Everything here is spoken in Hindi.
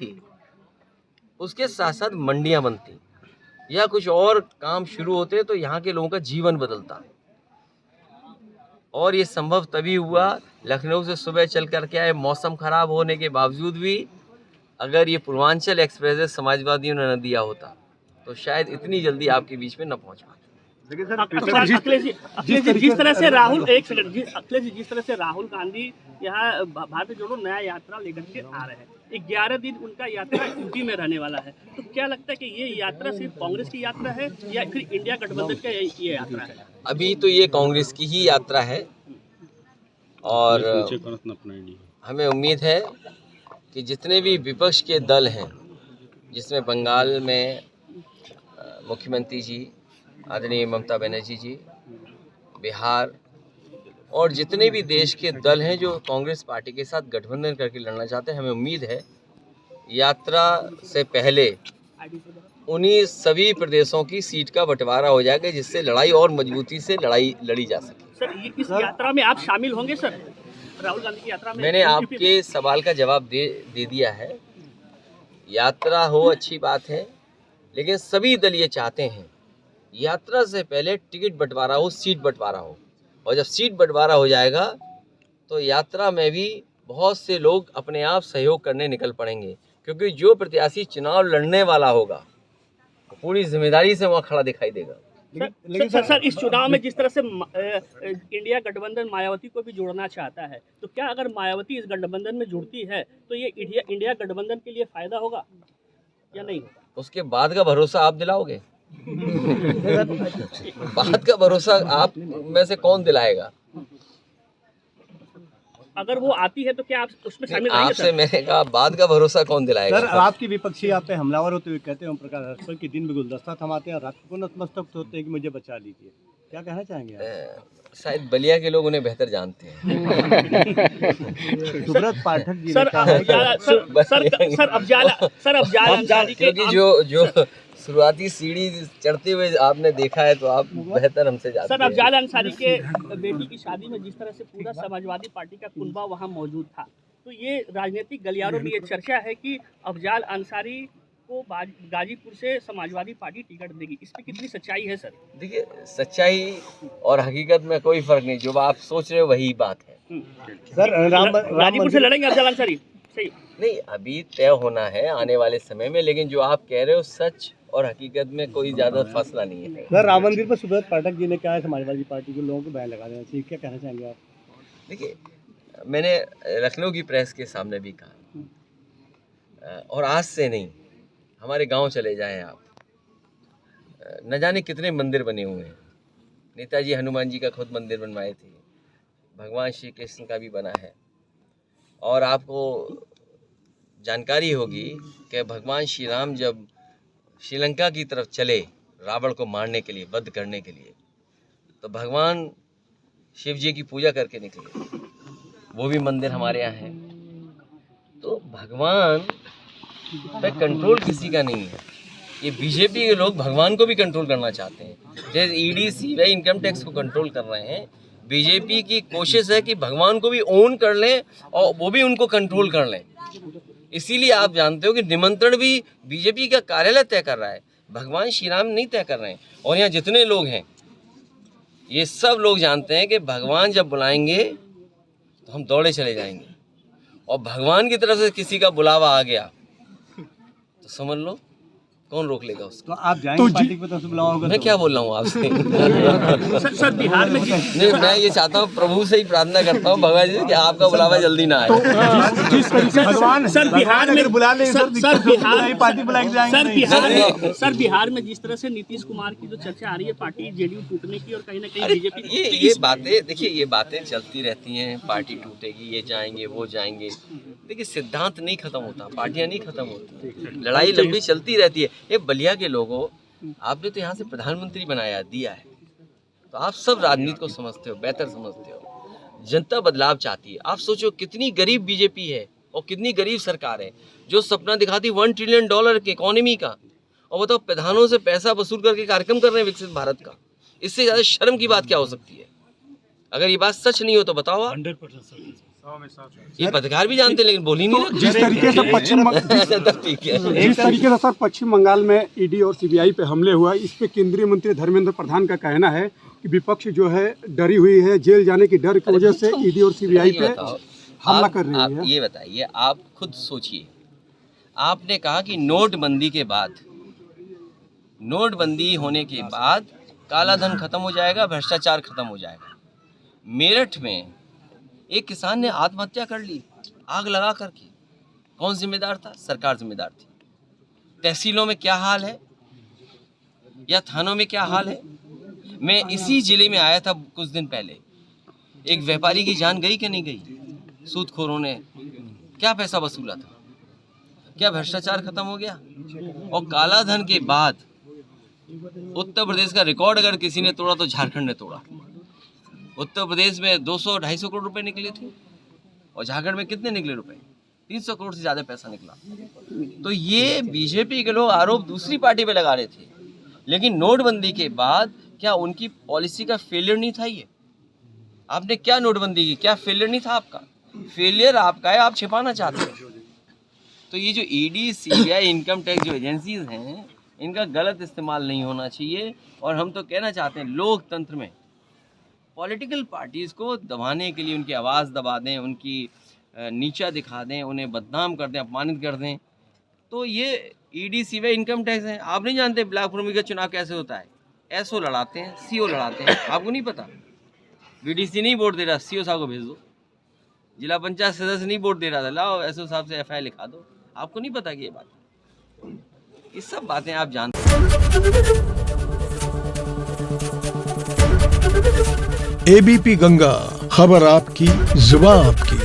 थी, उसके साथ साथ मंडियां बनती या कुछ और काम शुरू होते तो यहाँ के लोगों का जीवन बदलता। और ये संभव तभी हुआ, लखनऊ से सुबह चल कर के आए, मौसम खराब होने के बावजूद भी अगर ये पूर्वांचल एक्सप्रेस समाजवादियों ने न दिया होता तो शायद इतनी जल्दी आपके बीच में न पहुंच पाते। अखिलेश जी, जिस तरह से राहुल जिस तरह से राहुल गांधी यहाँ भारत जोड़ो नया यात्रा लेकर के आ रहे हैं, 11 दिन उनका यात्रा यूपी में रहने वाला है, तो क्या लगता है कि ये यात्रा सिर्फ कांग्रेस की यात्रा है या फिर इंडिया गठबंधन का ये यात्रा है? अभी तो ये कांग्रेस की ही यात्रा है और हमें उम्मीद है कि जितने भी विपक्ष के दल हैं, जिसमें बंगाल में मुख्यमंत्री जी आदरणीय ममता बनर्जी जी, बिहार और जितने भी देश के दल हैं जो कांग्रेस पार्टी के साथ गठबंधन करके लड़ना चाहते हैं, हमें उम्मीद है यात्रा से पहले उन्हीं सभी प्रदेशों की सीट का बंटवारा हो जाएगा, जिससे लड़ाई और मजबूती से लड़ी जा सके। सर, इस यात्रा में आप शामिल होंगे सर? राहुल गांधी की यात्रा में? मैंने आपके सवाल का जवाब दे दिया है। यात्रा हो अच्छी बात है, लेकिन सभी दल ये चाहते हैं यात्रा से पहले टिकट बंटवारा हो, सीट बंटवारा हो, और जब सीट बंटवारा हो जाएगा तो यात्रा में भी बहुत से लोग अपने आप सहयोग करने निकल पड़ेंगे, क्योंकि जो प्रत्याशी चुनाव लड़ने वाला होगा पूरी जिम्मेदारी से वहाँ खड़ा दिखाई देगा। लेकिन सर इस चुनाव में जिस तरह से इंडिया गठबंधन मायावती को भी जोड़ना चाहता है, तो क्या अगर मायावती इस गठबंधन में जुड़ती है तो ये इंडिया गठबंधन के लिए फायदा होगा या नहीं होगा? उसके बाद का भरोसा आप दिलाओगे। बात का भरोसा आप में से कौन दिलाएगा? अगर वो आती है तो क्या आप उसमें शामिल रहेंगे? आपसे मैंने कहा बाद का भरोसा कौन दिलाएगा? सर, आपकी विपक्षी आप पे हमलावर होते हुए कहते हैं ओम प्रकाश राजभर की दिन में गुलदस्ता थमाते हैं और रात को नतमस्तक होते हैं कि मुझे बचा लीजिए, क्या कहना चाहेंगे आप? शायद बलिया के लोग उन्हें बेहतर जानते हैं। सुब्रत पाठक जी सर अब क्योंकि जो शुरुआती सीढ़ी चढ़ते हुए आपने देखा है तो आप बेहतर हमसे जानते हैं। सर, अफजाल अंसारी के बेटी की शादी में जिस तरह से पूरा समाजवादी पार्टी का कुनबा वहां मौजूद था, तो ये राजनीतिक गलियारों में ये चर्चा है कि अफजाल अंसारी को गाजीपुर से समाजवादी पार्टी टिकट देगी, इस पर कितनी सच्चाई है सर? देखिए, सच्चाई और हकीकत में कोई फर्क नहीं, जो आप सोच रहे हो वही बात है। सर, गाजीपुर से लड़ेंगे अफजाल अंसारी? सही नहीं, अभी तय होना है आने वाले समय में, लेकिन जो आप कह रहे हो सच और हकीकत में कोई ज्यादा फासला नहीं है। सर, राम मंदिर पर सुब्रत पाठक जी ने कहा है समाजवादी पार्टी के लोगों को बैन लगा देना चाहिए, क्या कहना चाहेंगे आप? देखिए, मैंने लखनऊ की प्रेस के सामने भी कहा, और आज से नहीं, हमारे गांव चले जाएं आप, न जाने कितने मंदिर बने हुए हैं। नेताजी हनुमान जी का खुद मंदिर बनवाए थे, भगवान श्री कृष्ण का भी बना है, और आपको जानकारी होगी कि भगवान श्री राम जब श्रीलंका की तरफ चले रावण को मारने के लिए, वध करने के लिए, तो भगवान शिव जी की पूजा करके निकले, वो भी मंदिर हमारे यहाँ है। तो भगवान पे कंट्रोल किसी का नहीं है। ये बीजेपी के लोग भगवान को भी कंट्रोल करना चाहते हैं, जैसे ईडी सीबीआई इनकम टैक्स को कंट्रोल कर रहे हैं। बीजेपी की कोशिश है कि भगवान को भी ओन कर लें और वो भी उनको कंट्रोल कर लें। इसीलिए आप जानते हो कि निमंत्रण भी बीजेपी का कार्यालय तय कर रहा है, भगवान श्री राम नहीं तय कर रहे हैं। और यहाँ जितने लोग हैं ये सब लोग जानते हैं कि भगवान जब बुलाएंगे तो हम दौड़े चले जाएंगे, और भगवान की तरफ से किसी का बुलावा आ गया तो समझ लो कौन रोक लेगा उसको? तो आप जाएंगे पार्टी की तरफ से बुलावा होगा? मैं क्या बोल रहा हूँ आपसे? सर बिहार में नहीं, मैं ये चाहता हूँ, प्रभु से ही प्रार्थना करता हूँ भगवान जी कि आपका बुलावा जल्दी ना आए। भगवान सर बिहार में बुला ले, पार्टी बुला के जाएंगे। सर बिहार में जिस तरह से नीतीश कुमार की जो चर्चा आ रही है पार्टी जेडीयू टूटने की, और कहीं ना कहीं बीजेपी, ये बातें, देखिए ये बातें चलती रहती हैं, पार्टी टूटेगी, ये जाएंगे वो जाएंगे। देखिए, सिद्धांत नहीं खत्म होता, पार्टियां नहीं खत्म होती, लड़ाई लंबी चलती रहती है। ये बलिया के लोगों, आपने तो यहाँ से प्रधानमंत्री बनाया दिया है, तो आप सब राजनीति को समझते हो, बेहतर समझते हो। जनता बदलाव चाहती है। आप सोचो कितनी गरीब बीजेपी है और कितनी गरीब सरकार है जो सपना दिखाती $1 ट्रिलियन के इकोनॉमी का, और बताओ प्रधानों से पैसा वसूल करके कार्यक्रम कर रहे हैं विकसित भारत का। इससे ज़्यादा शर्म की बात क्या हो सकती है? अगर ये बात सच नहीं हो तो बताओ आप। 100% ये पत्रकार भी जानते लेकिन बोल ही नहीं रहे। जिस तरीके से जिस तरीके से सर पश्चिम बंगाल में ईडी और सीबीआई पे हमले हुआ, इस पे केंद्रीय मंत्री धर्मेंद्र प्रधान का कहना है कि विपक्ष जो है डरी हुई है, जेल जाने की डर की वजह से ईडी और सीबीआई पे हमला कर रही है। ये बताइए, आप खुद सोचिए, आपने कहा कि नोटबंदी के बाद, नोटबंदी होने के बाद काला धन खत्म हो जाएगा, भ्रष्टाचार खत्म हो जाएगा। मेरठ में एक किसान ने आत्महत्या कर ली आग लगा करके। कौन जिम्मेदार था? सरकार जिम्मेदार थी। तहसीलों में क्या हाल है या थानों में क्या हाल है? मैं इसी जिले में आया था कुछ दिन पहले। एक व्यापारी की जान गई कि नहीं गई? सूदखोरों ने क्या पैसा वसूला था? क्या भ्रष्टाचार खत्म हो गया? और काला धन के बाद उत्तर प्रदेश का रिकॉर्ड अगर किसी ने तोड़ा तो झारखंड ने तोड़ा। उत्तर प्रदेश में 200-250 करोड़ रुपए निकले थे और झारखंड में कितने निकले रुपए? 300 करोड़ से ज़्यादा पैसा निकला। तो ये बीजेपी के लोग आरोप दूसरी पार्टी पे लगा रहे थे, लेकिन नोटबंदी के बाद क्या उनकी पॉलिसी का फेलियर नहीं था? ये आपने क्या नोटबंदी की, क्या फेलियर नहीं था आपका? फेलियर आपका है, आप छिपाना चाहते हैं। तो ये जो ईडी, सीबीआई, इनकम टैक्स जो एजेंसीज हैं, इनका गलत इस्तेमाल नहीं होना चाहिए। और हम तो कहना चाहते हैं, लोकतंत्र में पॉलिटिकल पार्टीज़ को दबाने के लिए उनकी आवाज़ दबा दें, उनकी नीचा दिखा दें, उन्हें बदनाम कर दें, अपमानित कर दें, तो ये ईडी, सीबीआई, इनकम टैक्स है। आप नहीं जानते ब्लैक फॉर्मी का चुनाव कैसे होता है? एसओ लड़ाते हैं, सीओ लड़ाते हैं, आपको नहीं पता? बीडीसी नहीं वोट दे रहा, सीओ साहब को भेज दो। जिला पंचायत सदस्य नहीं वोट दे रहा था, लाओ एसओ साहब से एफआईआर लिखा दो। आपको नहीं पता कि ये बात, ये सब बातें आप जानते हैं। एबीपी गंगा, खबर आपकी, जुबान आपकी।